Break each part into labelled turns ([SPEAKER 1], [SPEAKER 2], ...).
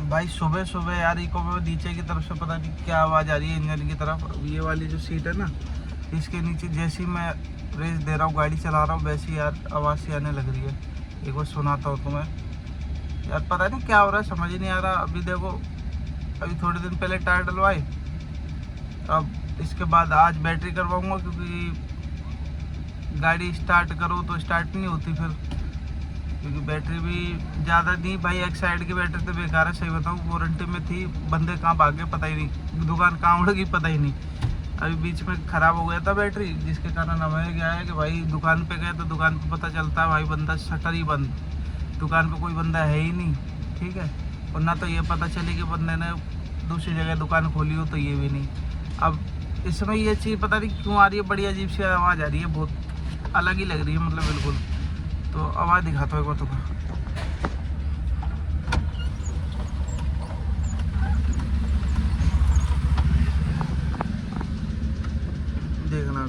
[SPEAKER 1] भाई सुबह सुबह यार इको में नीचे की तरफ से पता नहीं क्या आवाज़ आ रही है इंजन की तरफ। ये वाली जो सीट है ना, इसके नीचे जैसे ही मैं रेस दे रहा हूँ, गाड़ी चला रहा हूँ, वैसी यार आवाज़ सी आने लग रही है। एक बार सुनाता हूँ तुम्हें। यार पता नहीं क्या हो रहा है, समझ ही नहीं आ रहा। अभी देखो, अभी थोड़े दिन पहले टायर डलवाए, अब इसके बाद आज बैटरी करवाऊँगा, क्योंकि गाड़ी स्टार्ट करो तो स्टार्ट नहीं होती फिर, क्योंकि बैटरी भी ज़्यादा नहीं भाई। एक साइड की बैटरी तो बेकार है, सही बताऊँ, वारंटी में थी, बंदे कहाँ भाग गए पता ही नहीं, दुकान कहाँ उड़ गई पता ही नहीं। अभी बीच में ख़राब हो गया था बैटरी, जिसके कारण हमें क्या है कि भाई दुकान पे गए तो दुकान पे पता चलता है भाई बंदा शटर ही बंद, दुकान पे कोई बंदा है ही नहीं। ठीक है, और ना तो ये पता चले कि बंदे ने दूसरी जगह दुकान खोली हो, तो ये भी नहीं। अब इसमें ये चीज़ पता नहीं क्यों आ रही है, बड़ी अजीब सी आवाज़ आ रही है, बहुत अलग ही लग रही है, मतलब बिल्कुल। तो आवाज़ दिखाता हूँ एक बार तुमको, देखना।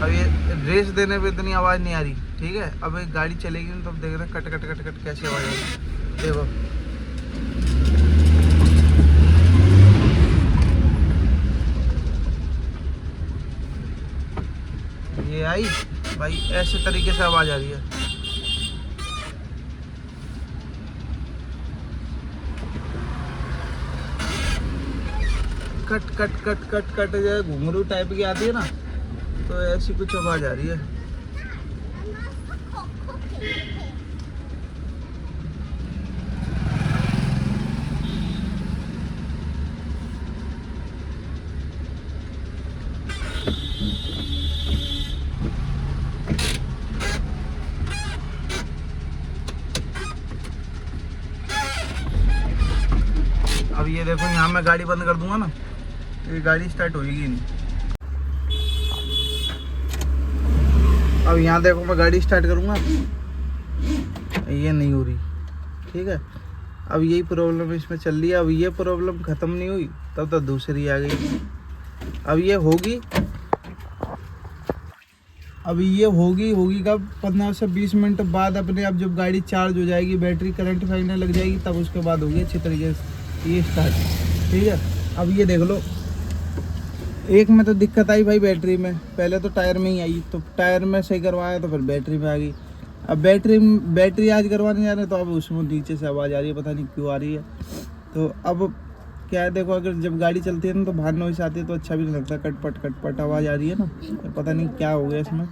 [SPEAKER 1] अब ये रेस देने पे इतनी आवाज़ नहीं आ रही, ठीक है। अब एक गाड़ी चलेगी ना, तब देख रहे कट कट कट कट कैसी आवाज़ आएगी, देखो। ये आई भाई, ऐसे तरीके से आवाज़ आ रही है। Cut cut cut cut cut जो घुंघरू टाइप की आती है ना, तो ऐसी कुछ आवाज़ आ रही है। अब ये देखो, यहाँ मैं गाड़ी बंद कर दूंगा ना, ये गाड़ी स्टार्ट होगी नहीं। अब यहाँ देखो, मैं गाड़ी स्टार्ट करूँगा, ये नहीं हो रही, ठीक है। अब यही प्रॉब्लम इसमें चल रही है। अब ये प्रॉब्लम ख़त्म नहीं हुई, तब तो दूसरी आ गई। अब ये होगी, अभी ये होगी कब, 15 से 20 मिनट बाद अपने आप जब गाड़ी चार्ज हो जाएगी, बैटरी करंट फेंकने लग जाएगी, तब उसके बाद होगी अच्छी तरीके से ये स्टार्ट, ठीक है। अब ये देख लो, एक में तो दिक्कत आई भाई बैटरी में, पहले तो टायर में ही आई, तो टायर में सही करवाया तो फिर बैटरी में आ गई। अब बैटरी आज करवाने जा रहे हैं, तो अब उसमें नीचे से आवाज़ आ रही है, पता नहीं क्यों आ रही है। तो अब क्या है, देखो, अगर जब गाड़ी चलती है ना, तो बाहर नॉइस आती है, तो अच्छा भी नहीं लगता, कटपट आवाज़ आ रही है ना, तो पता नहीं क्या हो गया इसमें।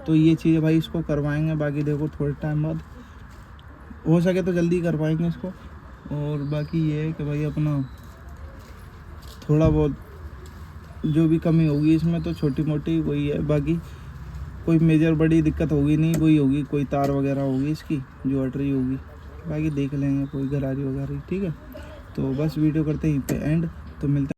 [SPEAKER 1] तो ये चीज़ भाई इसको करवाएंगे, बाकी देखो थोड़े टाइम बाद, हो सके तो जल्दी करवाएंगे इसको। और बाकी ये है कि भाई अपना थोड़ा बहुत जो भी कमी होगी इसमें, तो छोटी मोटी वही है, बाकी कोई मेजर बड़ी दिक्कत होगी नहीं। वही होगी, कोई तार वगैरह होगी इसकी जो अट रही होगी, बाकी देख लेंगे, कोई गरारी वगैरह, ठीक है। तो बस वीडियो करते हैं यहीं पे एंड, तो मिलते हैं।